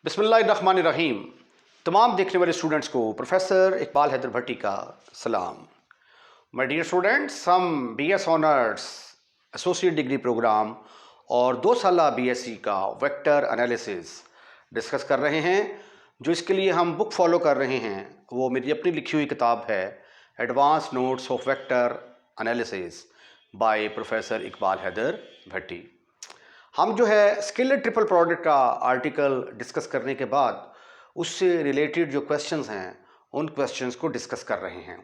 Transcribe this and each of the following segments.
बिस्मिल्लाहिर्रहमानिर्रहीम। तमाम देखने वाले स्टूडेंट्स को प्रोफेसर इकबाल हैदर भट्टी का सलाम। माय डियर स्टूडेंट्स, हम BS honours associate degree program और 2 साला बीएससी का वेक्टर एनालिसिस डिस्कस कर रहे हैं। जो इसके लिए हम बुक फॉलो कर रहे हैं वो मेरी अपनी लिखी हुई किताब है advance notes of vector analysis by professor Iqbal Haider Bhatti. हम जो है स्केलर ट्रिपल प्रोडक्ट का आर्टिकल डिस्कस करने के बाद उससे रिलेटेड जो क्वेश्चंस हैं उन क्वेश्चंस को डिस्कस कर रहे हैं।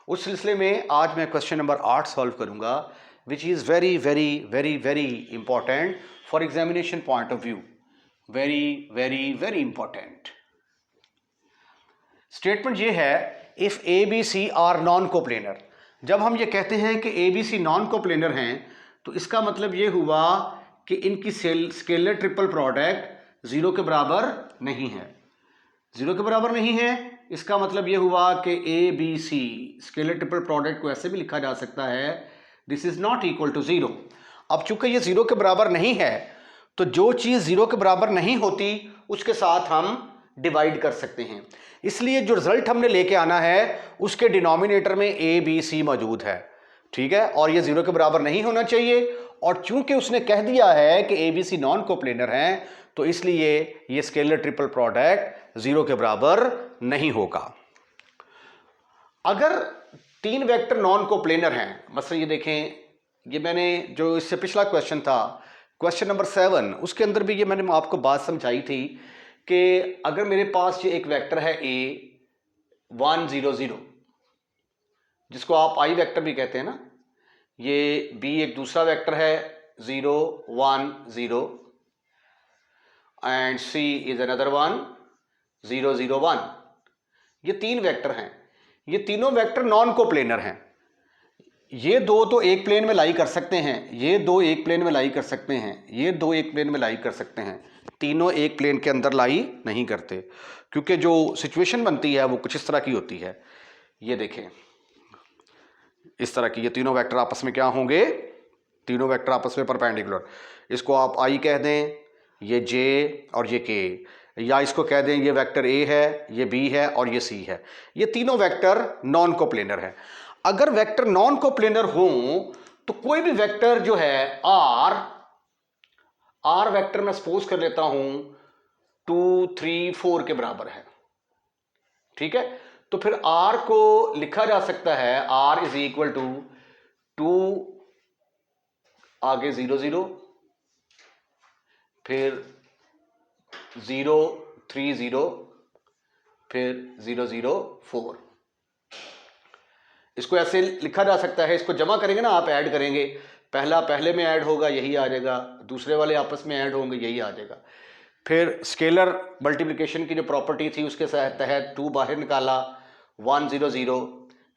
उस सिलसिले में आज मैं क्वेश्चन नंबर 8 सॉल्व करूंगा, which is very very very very important for examination point of view. Very very very important statement ये है, if A B C are non coplanar. जब हम ये कहते हैं कि A B C non coplanar हैं तो इसका मतलब ये हुआ कि इनकी स्केलर ट्रिपल प्रोडक्ट जीरो के बराबर नहीं है। जीरो के बराबर नहीं है इसका मतलब ये हुआ कि A B C scalar triple product को ऐसे भी लिखा जा सकता है, this is not equal to zero. अब चूंकि ये जीरो के बराबर नहीं है तो जो चीज़ जीरो के बराबर नहीं होती उसके साथ हम डिवाइड कर सकते हैं। इसलिए जो रिजल्ट हमने लेके आना है उसके डिनोमिनेटर में ए बी सी मौजूद है, ठीक है, और ये जीरो के बराबर नहीं होना चाहिए। और चूंकि उसने कह दिया है कि A B C non coplanar हैं तो इसलिए ये स्केलर ट्रिपल प्रोडक्ट जीरो के बराबर नहीं होगा। अगर तीन वेक्टर नॉन कोप्लेनर हैं, मतलब ये देखें, ये मैंने जो इससे पिछला क्वेश्चन था क्वेश्चन नंबर 7, उसके अंदर भी ये मैंने आपको बात समझाई थी कि अगर मेरे पास ये एक वेक्टर है ए 1 0 0, जिसको आप आई वेक्टर भी कहते हैं ना, ये बी एक दूसरा वेक्टर है 0 1 0 एंड सी इज अनदर 1 0 0 1। ये तीन वेक्टर हैं, ये तीनों वेक्टर नॉन कोप्लेनर हैं। ये दो तो एक प्लेन में लाई कर सकते हैं, ये दो एक प्लेन में लाई कर सकते हैं, ये दो एक प्लेन में लाई कर सकते हैं, तीनों एक प्लेन के अंदर लाई नहीं करते, क्योंकि जो सिचुएशन बनती है वो कुछ इस तरह की होती है। ये देखें, इस तरह की ये तीनों वेक्टर आपस में क्या होंगे, तीनों वेक्टर आपस में परपेंडिकुलर। इसको आप आई कह दें, ये जे और ये के, या इसको कह दें ये वेक्टर ए है, ये बी है और ये सी है। ये तीनों वेक्टर नॉन कोप्लेनर हैं। अगर वेक्टर नॉन कोप्लेनर हो तो कोई भी वेक्टर जो है आर वेक्टर मैं सपोज कर लेता हूं 2 3 4 के बराबर है, ठीक है, तो फिर आर को लिखा जा सकता है आर इज इक्वल टू 2 आगे 0 0 फिर 0 3 0 फिर 0 0 4। इसको ऐसे लिखा जा सकता है। इसको जमा करेंगे ना, आप ऐड करेंगे, पहला पहले में ऐड होगा यही आ जाएगा, दूसरे वाले आपस में ऐड होंगे यही आ जाएगा। फिर स्केलर मल्टीप्लिकेशन की जो प्रॉपर्टी थी उसके तहत 2 बाहर निकाला 1 0 0,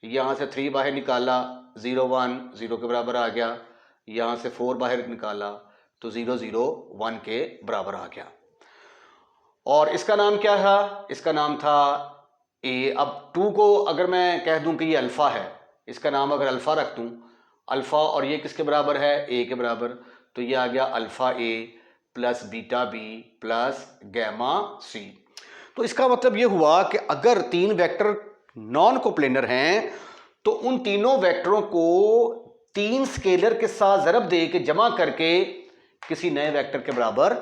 यहाँ से 3 बाहर निकाला 0 1 0 के बराबर आ गया, यहाँ से 4 बाहर निकाला तो 0 0 1 के बराबर आ गया। और इसका नाम क्या था, इसका नाम था ए। अब 2 को अगर मैं कह दूं कि ये अल्फ़ा है, इसका नाम अगर अल्फ़ा रख दूं, अल्फ़ा, और ये किसके बराबर है, ए के बराबर, तो ये आ गया alpha A plus beta B plus gamma C. तो इसका मतलब ये हुआ कि अगर तीन वेक्टर नॉन कोप्लेनर हैं तो उन तीनों वेक्टरों को तीन स्केलर के साथ ज़रब दे के जमा करके किसी नए वेक्टर के बराबर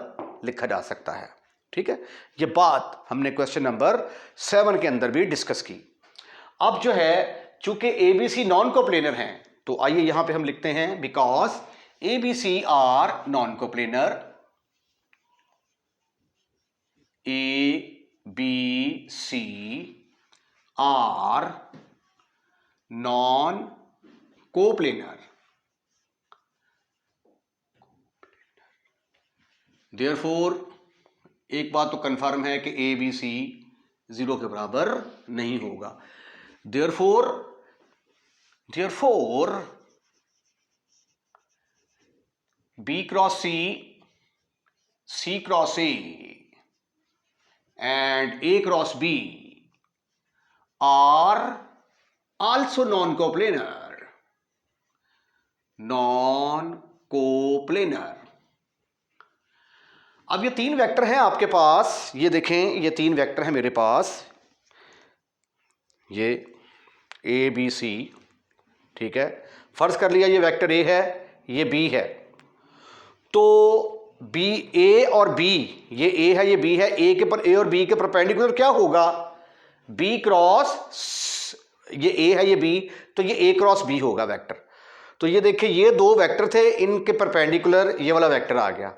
लिखा जा सकता है, ठीक है। ये बात हमने क्वेश्चन नंबर 7 के अंदर भी डिस्कस की। अब जो है चूंकि A B C non coplanar हैं तो आइए यहां पे हम लिखते हैं, because A B C are non coplanar, A B C are non coplanar, therefore एक बात तो कंफर्म है कि ए बी सी जीरो के बराबर नहीं होगा। Therefore B cross C cross A and A cross B are also non coplanar, non coplanar. अब ये तीन वेक्टर हैं आपके पास, ये देखें, ये तीन वेक्टर हैं मेरे पास, ये ए बी सी, ठीक है। फर्ज कर लिया ये वेक्टर ए है, ये बी है, तो बी, ए और बी, ये ए है ये बी है, ए और बी के परपेंडिकुलर क्या होगा, बी क्रॉस, ये ए है ये बी, तो ये ए क्रॉस बी होगा वेक्टर। तो ये देखिए ये दो वेक्टर थे, इनके परपेंडिकुलर ये वाला वेक्टर आ गया,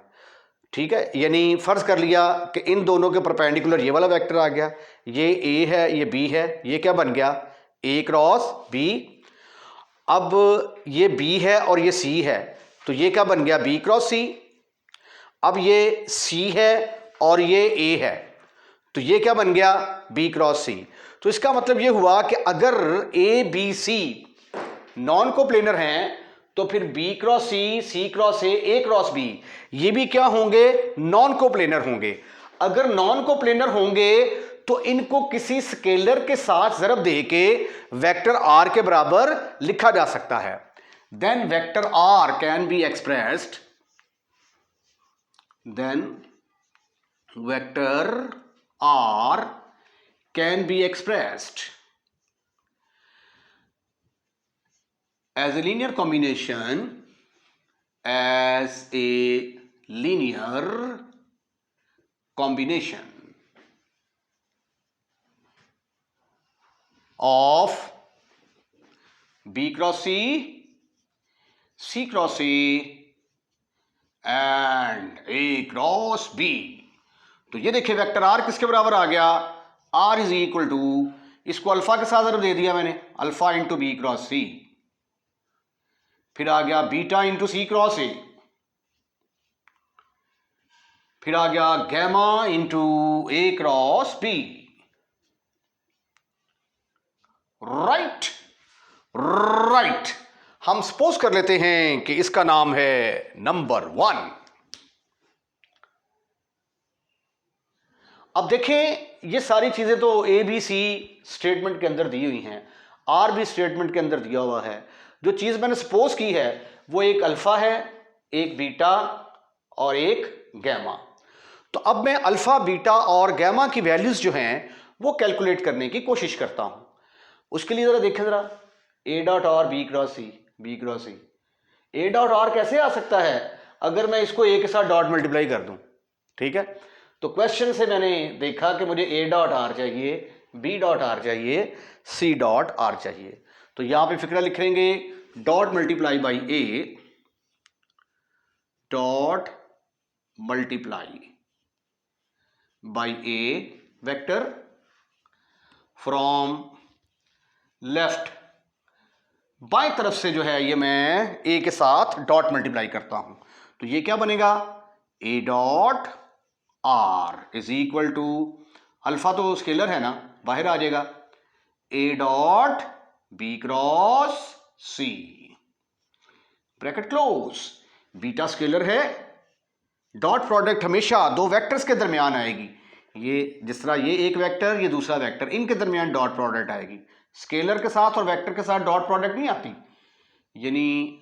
ठीक है। यानी फर्ज कर लिया कि इन दोनों के परपेंडिकुलर ये वाला वेक्टर आ गया, ये ए है ये बी है, ये क्या बन गया, ए क्रॉस बी। अब ये बी है और ये सी है, तो ये क्या बन गया, बी क्रॉस सी। अब ये सी है और ये ए है, तो ये क्या बन गया, बी क्रॉस सी। तो इसका मतलब ये हुआ कि अगर A B C non coplanar हैं तो फिर B cross C cross A cross B, ये भी क्या होंगे, नॉन कोप्लेनर होंगे। अगर नॉन कोप्लेनर होंगे तो इनको किसी स्केलर के साथ ज़रब दे के वेक्टर आर के बराबर लिखा जा सकता है। Then vector R can be expressed, then vector R can be expressed as a linear combination, as a linear combination of B cross C cross A and A cross B। तो ये देखिए vector are किसके बराबर आ गया, R is equal to, इसको alpha के साथ जरूर दे दिया मैंने, alpha into B cross C, फिर आ गया beta into C cross A, फिर आ गया gamma into A cross B. Right right, हम सपोज कर लेते हैं कि इसका नाम है नंबर 1। अब देखें ये सारी चीजें तो ए बी सी स्टेटमेंट के अंदर दी हुई हैं, आर भी स्टेटमेंट के अंदर दिया हुआ है। जो चीज मैंने सपोज की है वो एक अल्फा है, एक बीटा और एक गैमा। तो अब मैं अल्फा बीटा और गैमा की वैल्यूज जो हैं वो कैलकुलेट करने की कोशिश करता हूं। उसके लिए जरा देखें, जरा A dot R B cross C, B cross C, A dot R कैसे आ सकता है अगर मैं इसको ए के साथ डॉट मल्टीप्लाई कर दूं, ठीक है। तो क्वेश्चन से मैंने देखा कि मुझे ए डॉट आर चाहिए, बी डॉट आर चाहिए, सी डॉट आर चाहिए। तो यहां पे फिक्रा लिखेंगे dot multiply by A, dot multiply by A vector from left, बाएं तरफ से जो है ये मैं ए के साथ डॉट मल्टीप्लाई करता हूं। तो ये क्या बनेगा, A dot R is equal to, alpha तो स्केलर है ना, बाहर आ जाएगा, A dot B cross C, bracket close, beta scalar है, डॉट प्रोडक्ट हमेशा दो वेक्टर्स के दरमियान आएगी। ये जिस तरह ये एक वेक्टर ये दूसरा वेक्टर, इनके दरमियान डॉट प्रोडक्ट आएगी। स्केलर के साथ और वेक्टर के साथ डॉट प्रोडक्ट नहीं आती। यानी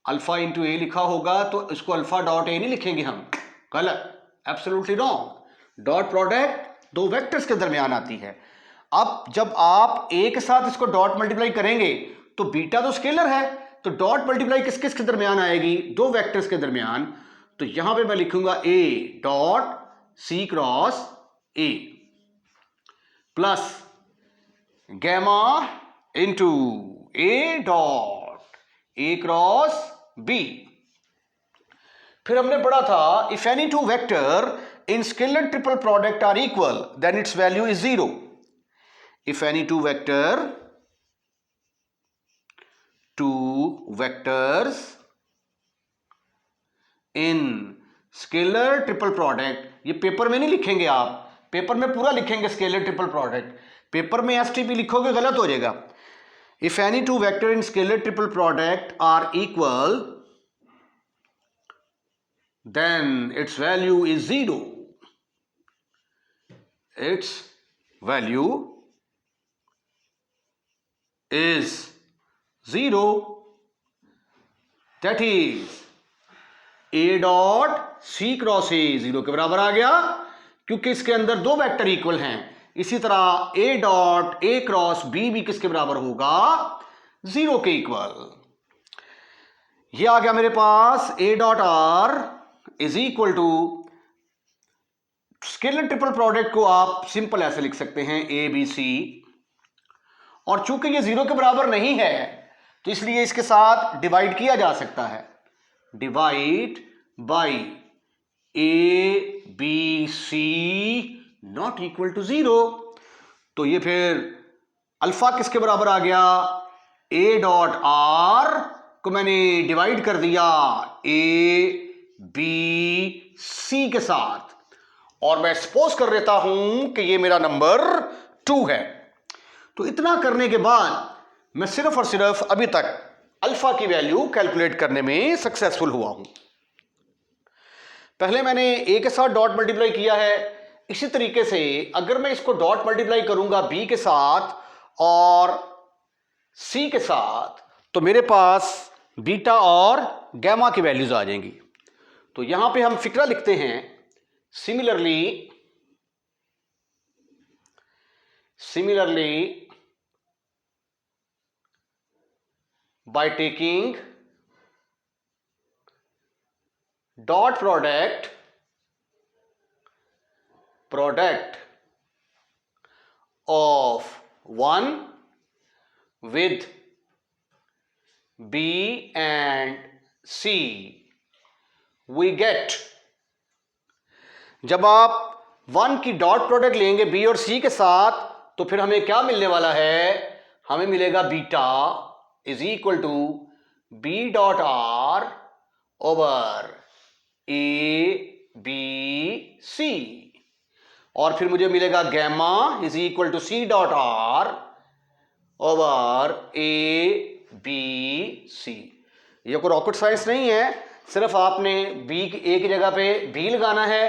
अल्फा इंटू ए लिखा होगा तो इसको अल्फा डॉट ए नहीं लिखेंगे हम, गलत, एब्सोल्युटली रॉन्ग। डॉट प्रोडक्ट दो वेक्टर्स के दरमियान आती है। अब जब आप ए के साथ इसको डॉट मल्टीप्लाई करेंगे तो बीटा तो स्केलर है, तो डॉट मल्टीप्लाई किस किस के दरमियान आएगी, दो वेक्टर्स के दरमियान। तो यहां पे मैं लिखूंगा A dot C cross A plus gamma into A dot A cross B. फिर हमने पढ़ा था if any two vector in scalar triple product are equal then its value is 0। if any two vectors in scalar triple product, ये paper में नहीं लिखेंगे आप, paper में पूरा लिखेंगे स्केलर ट्रिपल प्रोडक्ट, पेपर में एसटीपी लिखोगे गलत हो जाएगा। if any two vector in scalar triple product are equal then its value is 0, its value is 0, that is A dot C cross A 0 के बराबर आ गया, क्योंकि इसके अंदर दो वेक्टर इक्वल हैं। इसी तरह A dot A cross B भी किसके बराबर होगा? 0 के इक्वल। ये आ गया मेरे पास A dot R is equal to, scalar triple product को आप सिंपल ऐसे लिख सकते हैं ए बी सी, और चूंकि ये 0 के बराबर नहीं है तो इसलिए इसके साथ डिवाइड किया जा सकता है, divide by A B C not equal to 0। तो ये फिर अल्फा किसके बराबर आ गया? ए डॉट आर को मैंने डिवाइड कर दिया ए बी सी के साथ, और मैं सपोज कर लेता हूं कि ये मेरा नंबर 2 है। तो इतना करने के बाद मैं सिर्फ और सिर्फ अभी तक अल्फा की वैल्यू कैलकुलेट करने में सक्सेसफुल हुआ हूं। पहले मैंने ए के साथ डॉट मल्टीप्लाई किया है, इसी तरीके से अगर मैं इसको डॉट मल्टीप्लाई करूंगा बी के साथ और सी के साथ, तो मेरे पास बीटा और गैमा की वैल्यूज आ जाएंगी। तो यहां पे हम फिक्रा लिखते हैं, similarly by taking dot product of 1 with B and C we get, जब आप 1 की डॉट प्रोडक्ट लेंगे B और C के साथ तो फिर हमें क्या मिलने वाला है? हमें मिलेगा beta is equal to B dot R over A B C, और फिर मुझे मिलेगा gamma is equal to C dot R over A B C. ये कोई रॉकेट साइंस नहीं है, सिर्फ आपने बी की ए की जगह पे बी लगाना है,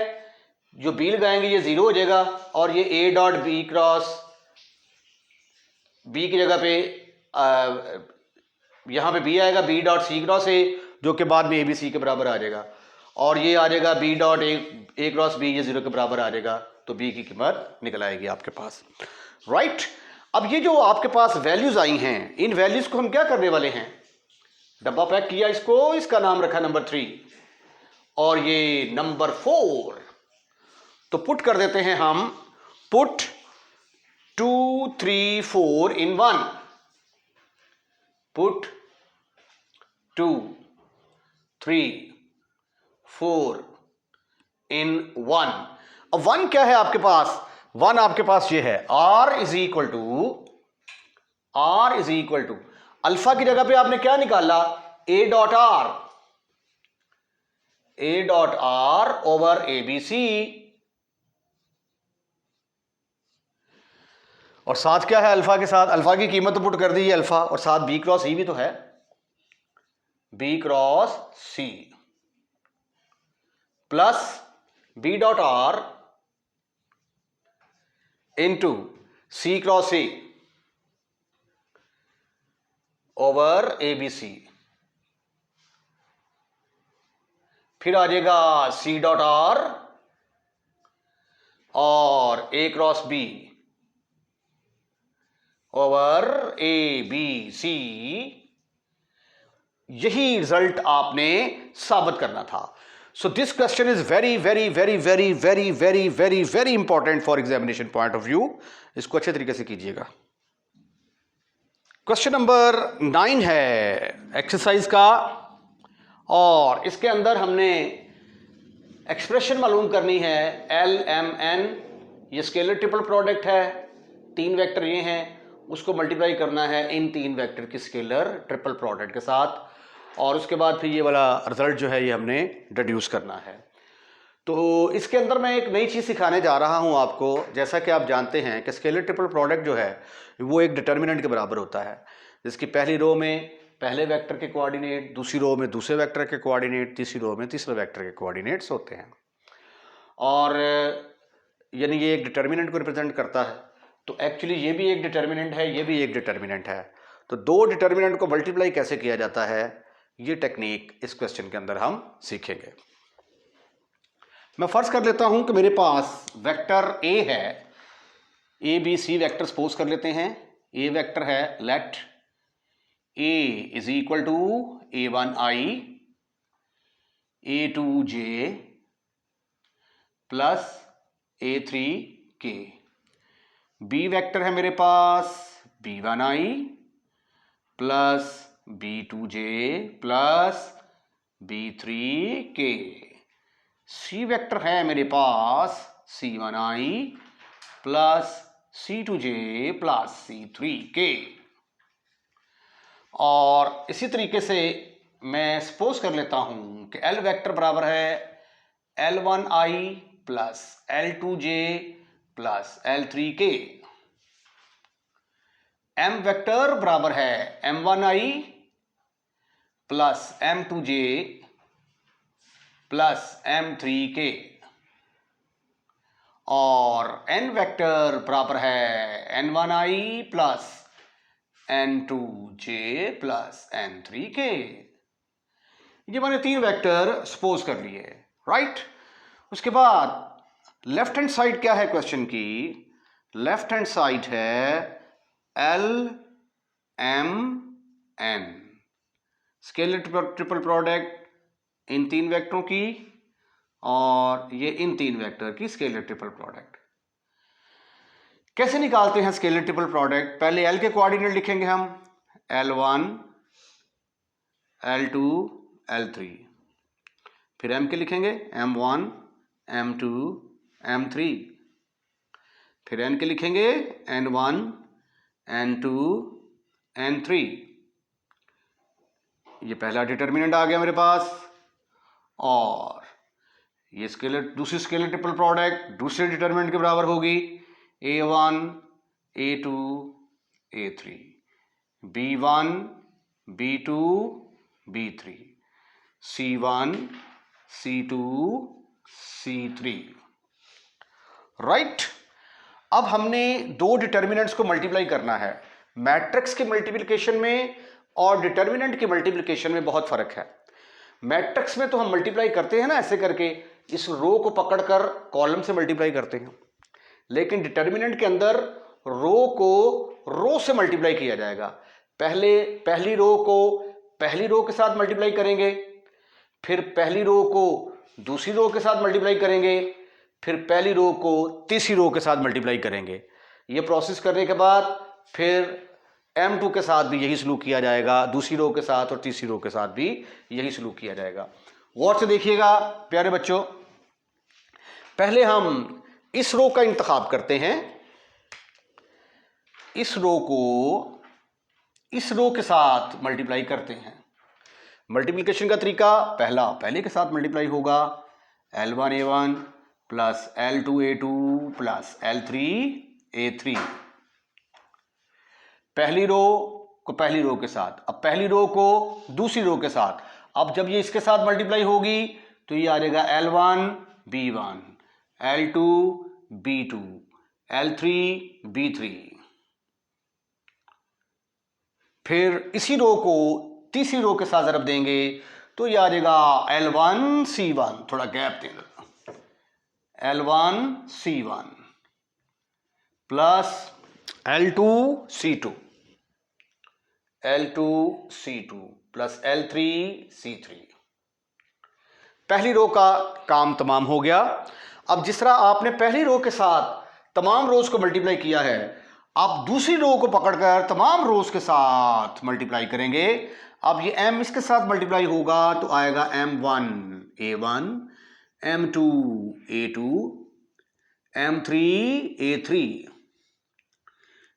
जो बी लगाएंगे ये 0 हो जाएगा, और ये A dot B cross B की जगह पे यहाँ पे बी आएगा, B dot C cross A, जो कि बाद में ए बी सी के बराबर आ जाएगा, और ये आ जाएगा B dot A cross B, ये 0 के बराबर आ जाएगा, तो बी की कीमत निकल आएगी आपके पास, राइट। अब ये जो आपके पास वैल्यूज आई हैं, इन वैल्यूज को हम क्या करने वाले हैं? डब्बा पैक किया इसको, इसका नाम रखा नंबर 3 और ये नंबर 4। तो पुट कर देते हैं हम, पुट 2 3 4 in 1, पुट 2 3 4 in 1। अब 1 क्या है आपके पास? 1 आपके पास ये है r is equal to alpha की जगह पे आपने क्या निकाला? a dot R over A B C, और साथ क्या है? अल्फा के साथ अल्फा की कीमत तो पुट कर दी है अल्फा, और साथ बी क्रॉस सी भी तो है, B cross C plus B dot R into C cross A over A B C, फिर आ जाएगा सी डॉट आर और A cross B over A B C. यही रिजल्ट आपने साबित करना था। So this question is very very very very very very very very important for examination point of view. इसको अच्छे तरीके से कीजिएगा। क्वेश्चन नंबर 9 है एक्सरसाइज का, और इसके अंदर हमने एक्सप्रेशन मालूम करनी है एल एम एन। ये स्केलर ट्रिपल प्रोडक्ट है, 3 वेक्टर ये हैं, उसको मल्टीप्लाई करना है इन 3 वेक्टर की स्केलर ट्रिपल प्रोडक्ट के साथ, और उसके बाद फिर ये वाला रिजल्ट जो है ये हमने डिड्यूस करना है। तो इसके अंदर मैं एक नई चीज़ सिखाने जा रहा हूँ आपको। जैसा कि आप जानते हैं कि स्केलर ट्रिपल प्रोडक्ट जो है वो एक डिटर्मिनेंट के बराबर होता है, जिसकी पहली रो में पहले वेक्टर के कोऑर्डिनेट, दूसरी रो में दूसरे वेक्टर के कोऑर्डिनेट, तीसरी रो में तीसरे वेक्टर के कोऑर्डिनेट्स होते हैं, और यानी ये एक डिटर्मिनेंट को रिप्रेजेंट करता है। तो एक्चुअली ये भी एक डिटर्मिनेंट है, ये भी एक डिटर्मिनेंट है। तो 2 डिटर्मिनेंट को मल्टीप्लाई कैसे किया जाता है ये टेक्निक इस क्वेश्चन के अंदर हम सीखेंगे। मैं फर्ज कर लेता हूं कि मेरे पास वेक्टर ए है, A B C vector suppose कर लेते हैं। ए वेक्टर है, let A is equal to a1i a2j plus a3k। B vector है मेरे पास b1i plus b2j plus b3k। C vector है मेरे पास c1i plus c2j plus c3k। और इसी तरीके से मैं सपोज कर लेता हूं कि एल वेक्टर बराबर है l1i plus l2j plus l3k। M vector बराबर है m1i plus m2j plus m3k। और एन वेक्टर बराबर है n1i plus n2j plus n3k। ये मैंने तीन वेक्टर सपोज कर लिए, राइट। उसके बाद लेफ्ट हैंड साइड क्या है क्वेश्चन की? लेफ्ट हैंड साइड है l m n, scalar triple product in तीन वेक्टरों की और ये इन तीन वेक्टर की स्केलर ट्रिपल प्रोडक्ट। कैसे निकालते हैं स्केलर ट्रिपल प्रोडक्ट? पहले l के कोऑर्डिनेट लिखेंगे हम, l1 l2 l3। फिर m के लिखेंगे m1 m2 m3। फिर n के लिखेंगे n1 n2 n3। ये पहला डिटर्मिनेंट आ गया मेरे पास। और ये दूसरी स्केलर ट्रिपल प्रोडक्ट दूसरे डिटर्मिनेंट के बराबर होगी a1 a2 a3 b1 b2 b3 c1 c2 c3, right. अब हमने दो डिटर्मिनेंट्स को मल्टीप्लाई करना है। मैट्रिक्स के मल्टीप्लिकेशन में और डिटर्मिनेंट के मल्टीप्लिकेशन में बहुत फर्क है। मैट्रिक्स में तो हम मल्टीप्लाई करते हैं ना, ऐसे करके इस रो को पकड़कर कॉलम से मल्टीप्लाई करते हैं, लेकिन डिटर्मिनेंट के अंदर रो को रो से मल्टीप्लाई किया जाएगा। पहले पहली रो को पहली रो के साथ मल्टीप्लाई करेंगे, फिर पहली रो को दूसरी रो के साथ मल्टीप्लाई करेंगे, फिर पहली रो को तीसरी रो के साथ मल्टीप्लाई करेंगे। ये प्रोसेस करने के बाद फिर m2 के साथ भी यही सलूक किया जाएगा, दूसरी रो के साथ और तीसरी रो के साथ भी यही सलूक किया जाएगा। गौर से देखिएगा प्यारे बच्चों, पहले हम इस रो का इंतखाब करते हैं। इस रो को इस रो के साथ मल्टीप्लाई करते हैं। मल्टीप्लिकेशन का तरीका पहला पहले के साथ मल्टीप्लाई होगा, l1 a1 plus l2 a2 plus l3 a3। पहली रो को पहली रो के साथ, अब पहली रो को दूसरी रो के साथ। अब जब ये इसके साथ मल्टीप्लाई होगी तो ये आ जाएगा l1 b1 l2 b2 l3 b3। फिर इसी रो को तीसरी रो के साथ ज़रब देंगे तो ये आ जाएगा l1 c1, थोड़ा गैप देंगे, l1 c1 plus l2 c2 l2 c2 plus l3 c3। पहली रो का काम तमाम हो गया। अब जिस तरह आपने पहली रो के साथ तमाम रोज को मल्टीप्लाई किया है, आप दूसरी रो को पकड़कर तमाम रोज के साथ मल्टीप्लाई करेंगे। अब ये m इसके साथ मल्टीप्लाई होगा तो आएगा m1 a1 m2 a2 m3 a3।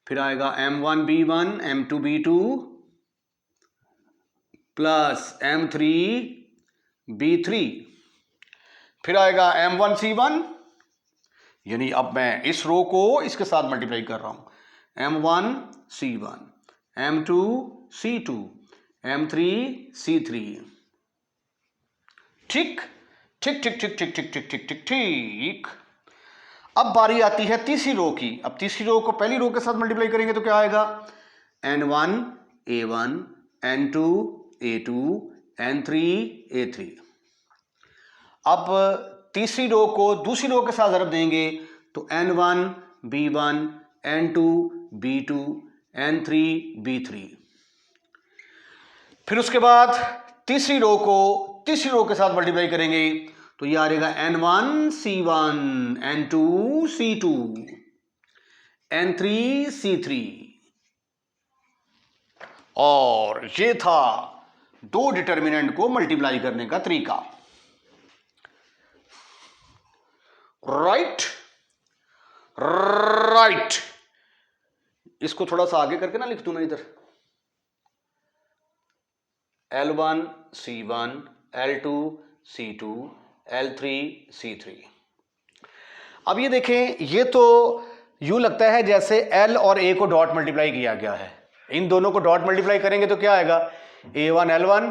फिर आएगा m1 b1 m2 b2 plus m3 b3। फिर आएगा m1 c1, यानी अब मैं इस रो को इसके साथ मल्टीप्लाई कर रहा हूं, m1 c1 m2 c2 m3 c3। ठीक ठीक ठीक ठीक ठीक ठीक ठीक ठीक ठीक ठीक। अब बारी आती है तीसरी रो की। अब तीसरी रो को पहली रो के साथ मल्टीप्लाई करेंगे तो क्या आएगा, n1 a1 n2 a2 N3 A3। अब तीसरी रो को दूसरी रो के साथ ज़रब देंगे तो N1 B1 N2 B2 N3 B3। फिर उसके बाद तीसरी रो को तीसरी रो के साथ मल्टीप्लाई करेंगे तो ये आ जाएगा N1 C1 N2 C2 N3 C3। और ये था दो डिटर्मिनेंट को मल्टीप्लाई करने का तरीका। Right right. इसको थोड़ा सा आगे करके ना लिख दूं मैं इधर, L1 C1 L2 C2 L3 C3। अब ये देखें, ये तो यूं लगता है जैसे L और A को डॉट मल्टीप्लाई किया गया है। इन दोनों को डॉट मल्टीप्लाई करेंगे तो क्या आएगा, A1 L1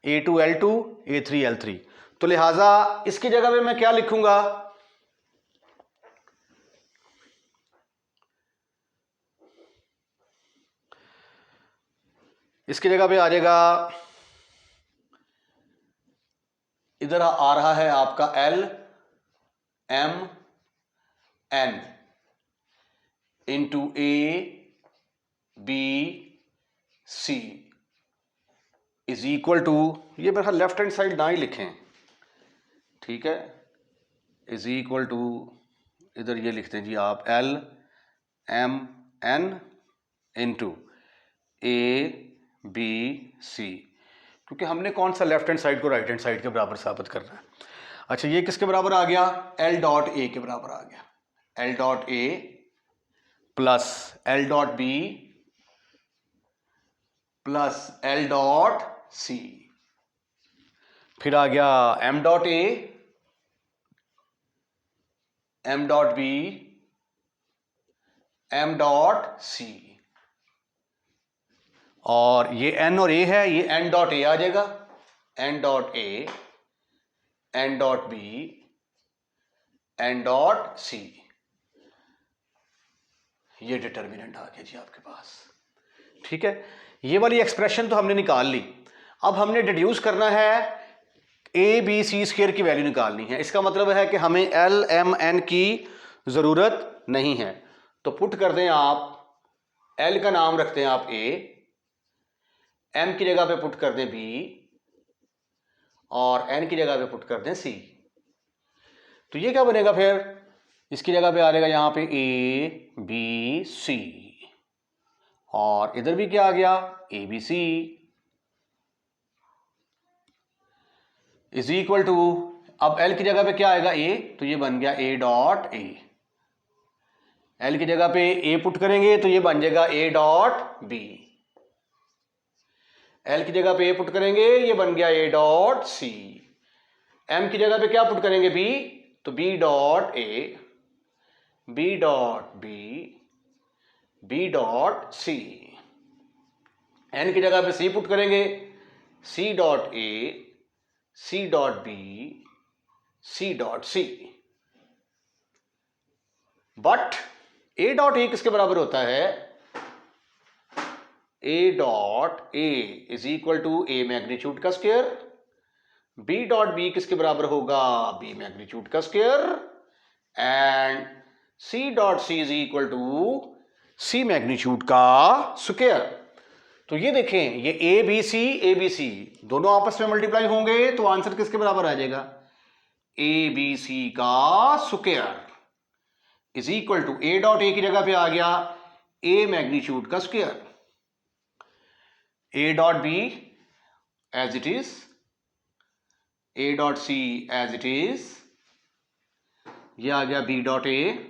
A2 L2 A3 L3। तो लिहाजा इसकी जगह पे मैं क्या लिखूंगा, इसकी जगह पे आ जाएगा, इधर आ रहा है आपका L M N into A B C is equal to, ये मेरा लेफ्ट हैंड साइड ना ही लिखें, ठीक है, इज इक्वल टू, इधर ये लिखते हैं जी आप L M N into A B C, क्योंकि हमने कौन सा लेफ्ट हैंड साइड को राइट हैंड साइड के बराबर साबित करना है। अच्छा, ये किसके बराबर आ गया, L डॉट A के बराबर आ गया, L dot A plus L dot B plus L dot C। फिर आ गया M dot A M dot B M dot C, और ये N और A है, ये N डॉट A आ जाएगा, N dot A N dot B N dot C। ये डिटर्मिनेंट आ गया जी आपके पास, ठीक है। ये वाली एक्सप्रेशन तो हमने निकाल ली। अब हमने डिड्यूस करना है ए बी सी स्क्वायर की वैल्यू निकालनी है। इसका मतलब है कि हमें एल एम एन की ज़रूरत नहीं है। तो पुट कर दें आप, एल का नाम रखते हैं आप ए, एम की जगह पे पुट कर दें बी, और एन की जगह पे पुट कर दें सी। तो ये क्या बनेगा फिर, इसकी जगह पे आ जाएगा यहाँ पे ए बी सी, और इधर भी क्या आ गया, A B C is equal to, अब एल की जगह पे क्या आएगा ए, तो ये बन गया ए डॉट ए। एल की जगह पे ए पुट करेंगे तो ये बन जाएगा ए डॉट बी। एल की जगह पे ए पुट करेंगे, ये बन गया ए डॉट सी। एम की जगह पे क्या पुट करेंगे बी, तो B dot A, B dot B, B dot C. N की जगह पे सी पुट करेंगे, C dot A, C dot B, C dot C. But A dot A किसके बराबर होता है, A dot A is equal to A magnitude का square, B dot B किसके बराबर होगा, बी मैग्नीट्यूड का square, and C dot C is equal to C magnitude का स्क्वायर। तो ये देखें, ये ए बी सी दोनों आपस में मल्टीप्लाई होंगे तो आंसर किसके बराबर आ जाएगा, ए बी सी का square is equal to, A dot A की जगह पे आ गया ए मैग्नीट्यूड का square, A dot B as it is, A dot C as it is, ये आ गया B dot A,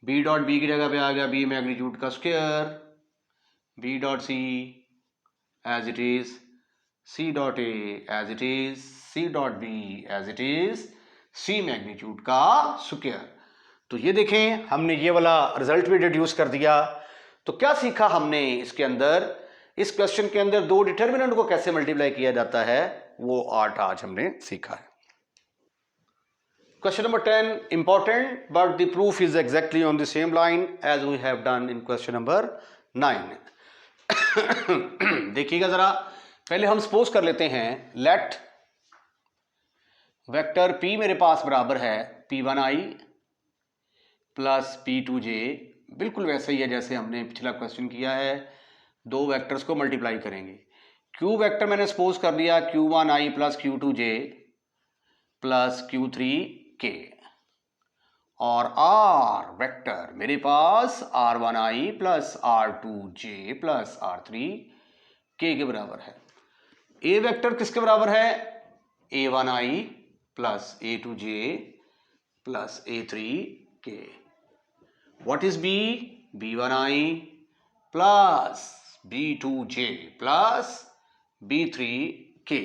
B dot B की जगह पे आ गया बी मैग्नीट्यूड का square, B dot C as it is, C dot A as it is, C dot B as it is, C magnitude का स्क्वायर। तो ये देखें, हमने ये वाला रिजल्ट भी डिड्यूस कर दिया। तो क्या सीखा हमने इसके अंदर, इस क्वेश्चन के अंदर दो डिटर्मिनेंट को कैसे मल्टीप्लाई किया जाता है, वो आर्ट आज हमने सीखा है। Question number 10, important, but the proof is exactly on the same line as we have done in question number 9. देखिएगा जरा, पहले हम सपोज कर लेते हैं लेट वेक्टर p मेरे पास बराबर है p1i प्लस p2j, बिल्कुल वैसे ही है जैसे हमने पिछला क्वेश्चन किया है, दो वेक्टर्स को मल्टीप्लाई करेंगे। q वेक्टर मैंने सपोज कर लिया q1i plus q2j plus q3k, और r वेक्टर मेरे पास r1i plus r2j plus r3k के बराबर है। a वेक्टर किसके बराबर है? a1i plus a2j plus a3k। What is b? b1i plus b2j plus b3k।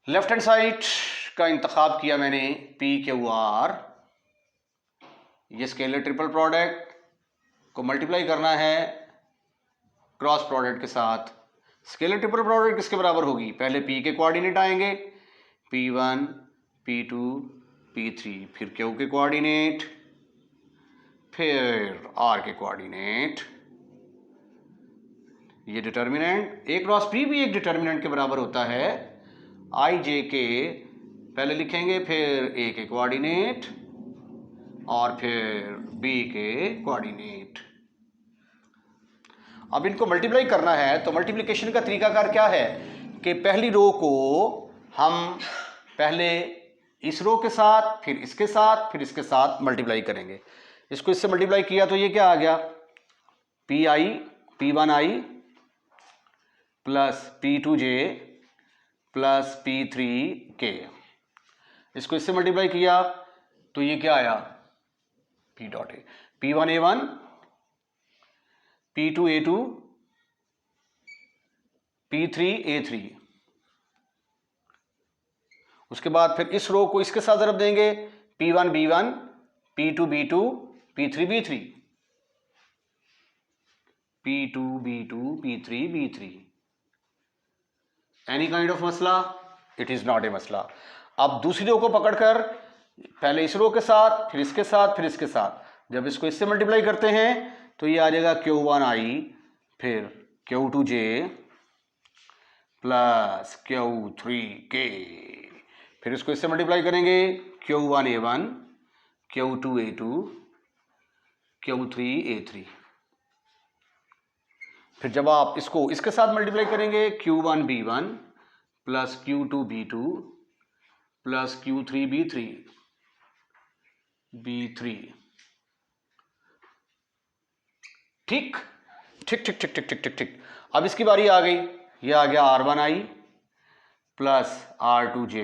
Left hand side का इंतखाब किया मैंने p क्यू आर, ये स्केलर ट्रिपल प्रोडक्ट को मल्टीप्लाई करना है क्रॉस प्रोडक्ट के साथ। स्केलर ट्रिपल प्रोडक्ट किसके बराबर होगी? पहले p के कोऑर्डिनेट आएंगे p1 p2 p3, फिर q के कोऑर्डिनेट, फिर r के कोऑर्डिनेट, ये डिटर्मिनेंट। a क्रॉस p भी एक डिटर्मिनेंट के बराबर होता है, i j के पहले लिखेंगे, फिर a के कोऑर्डिनेट और फिर b के कोऑर्डिनेट। अब इनको मल्टीप्लाई करना है तो मल्टीप्लिकेशन का तरीकाकार क्या है कि पहली रो को हम पहले इस रो के साथ, फिर इसके साथ, फिर इसके साथ मल्टीप्लाई करेंगे। इसको इससे मल्टीप्लाई किया तो ये क्या आ गया? p1i plus p2j plus p3k। इसको इससे मल्टीप्लाई किया तो ये क्या आया? p डॉट ए, p1a1 p2a2 p3a3। उसके बाद फिर इस रो को इसके साथ ज़रब देंगे p1b1 p2b2 p3b3 p2b2 p3b3। Any kind of मसला? इट इज नॉट ए मसला। अब दूसरी रो को पकड़कर पहले इस रो के साथ, फिर इसके साथ, फिर इसके साथ, जब इसको इससे मल्टीप्लाई करते हैं तो ये आ जाएगा q1i फिर q2j प्लस q3k, फिर इसको इससे मल्टीप्लाई करेंगे q1a1 q2a2 q3a3। फिर जब आप इसको इसके साथ मल्टीप्लाई करेंगे q1b1 plus q2b2 plus q3b3 b3। ठीक ठीक ठीक ठीक ठीक ठीक ठीक ठीक। अब इसकी बारी आ गई, ये आ गया r1i plus r2j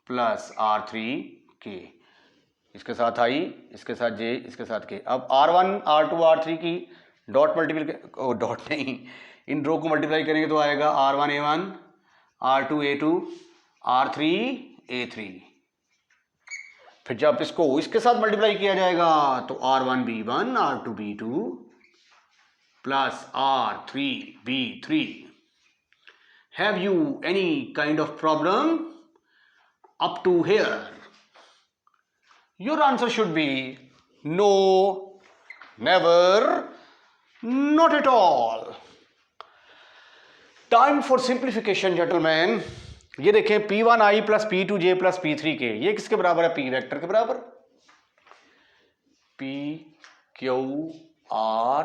plus r3k, इसके साथ i, इसके साथ j, इसके साथ k। अब r1 r2 r3 की डॉट मल्टीप्लाई, डॉट नहीं, इन रो को मल्टीप्लाई करेंगे तो आएगा r1a1 r2a2 r3a3। फिर जब इसको इसके साथ मल्टीप्लाई किया जाएगा तो r1b1 r2b2 plus r3b3। Have you any kind of problem up to here? Your answer should be no, never, not at all. Time for simplification gentleman. ये देखें p1i plus p2j plus p3k, ये किसके बराबर है? p vector के बराबर। p q r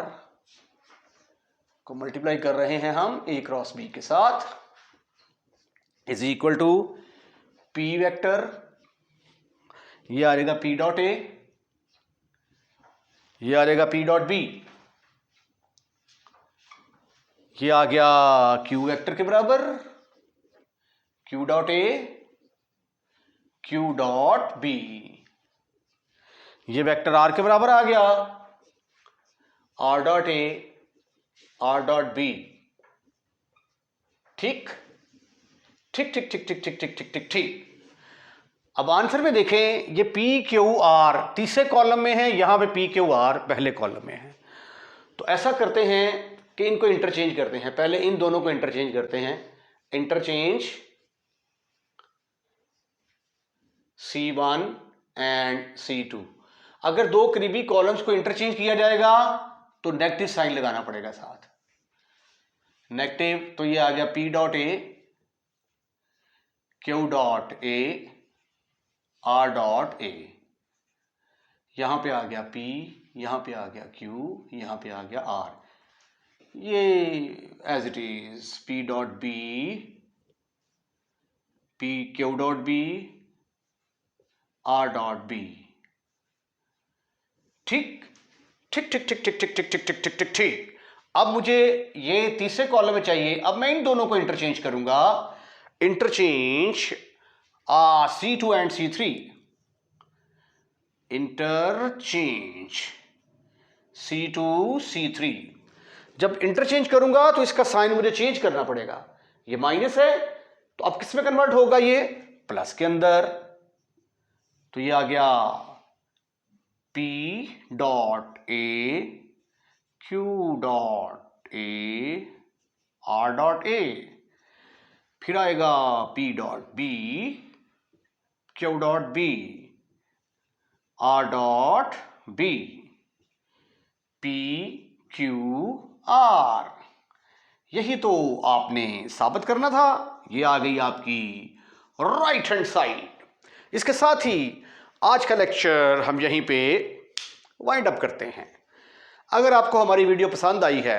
को multiply कर रहे हैं हम a क्रॉस b के साथ, is equal to p vector, ये आ जाएगा p डॉट a, ये आ जाएगा p डॉट b, ये आ गया q वेक्टर के बराबर, q dot a q dot b, ये वेक्टर r के बराबर आ गया, r dot a r dot b। ठीक ठीक ठीक ठीक ठीक ठीक ठीक ठीक ठीक ठीक। अब आंसर में देखें, ये p q r तीसरे कॉलम में है, यहां पे p q r पहले कॉलम में है। तो ऐसा करते हैं कि इनको इंटरचेंज करते हैं, पहले इन दोनों को इंटरचेंज करते हैं। Interchange C1 and C2। अगर दो करीबी कॉलम्स को इंटरचेंज किया जाएगा तो नेगेटिव साइन लगाना पड़ेगा साथ। नेगेटिव, तो ये आ गया P dot A, Q dot A, R dot ए। यहां पे आ गया P, यहां पे आ गया Q, यहां पे आ गया R। ये as it is P dot B, P Q dot B, R dot B. ठीक ठीक ठीक ठीक ठीक ठीक ठीक ठीक ठीक ठीक ठीक ठीक। अब मुझे ये तीसरे कॉलम में चाहिए। अब मैं इन दोनों को इंटरचेंज करूंगा। Interchange C2 and C3, interchange C2 C3। जब इंटरचेंज करूंगा तो इसका साइन मुझे चेंज करना पड़ेगा। ये माइनस है तो अब किस में कन्वर्ट होगा? ये प्लस के अंदर। तो ये आ गया P dot A, Q dot A, R dot A. फिर आएगा P dot B, Q dot B, R dot B, P Q R। यही तो आपने साबित करना था। ये आ गई आपकी राइट हैंड साइड। इसके साथ ही आज का लेक्चर हम यहीं पे वाइंड अप करते हैं। अगर आपको हमारी वीडियो पसंद आई है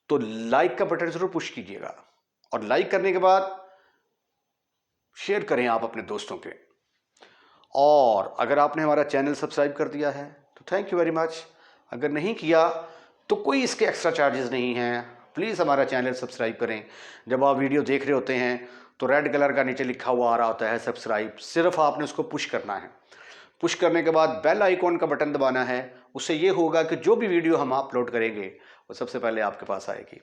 तो लाइक का बटन जरूर पुश कीजिएगा, और लाइक करने के बाद शेयर करें आप अपने दोस्तों के। और अगर आपने हमारा चैनल सब्सक्राइब कर दिया है तो थैंक यू वेरी मच। अगर नहीं किया तो कोई इसके एक्स्ट्रा चार्जेस नहीं हैं। प्लीज़ हमारा चैनल सब्सक्राइब करें। जब आप वीडियो देख रहे होते हैं तो रेड कलर का नीचे लिखा हुआ आ रहा होता है सब्सक्राइब, सिर्फ आपने उसको पुश करना है। पुश करने के बाद बेल आइकॉन का बटन दबाना है। उससे ये होगा कि जो भी वीडियो हम अपलोड करेंगे वो सबसे पहले आपके पास आएगी।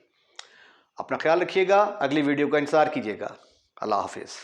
अपना ख्याल रखिएगा, अगली वीडियो का इंतज़ार कीजिएगा। अल्लाह हाफिज़।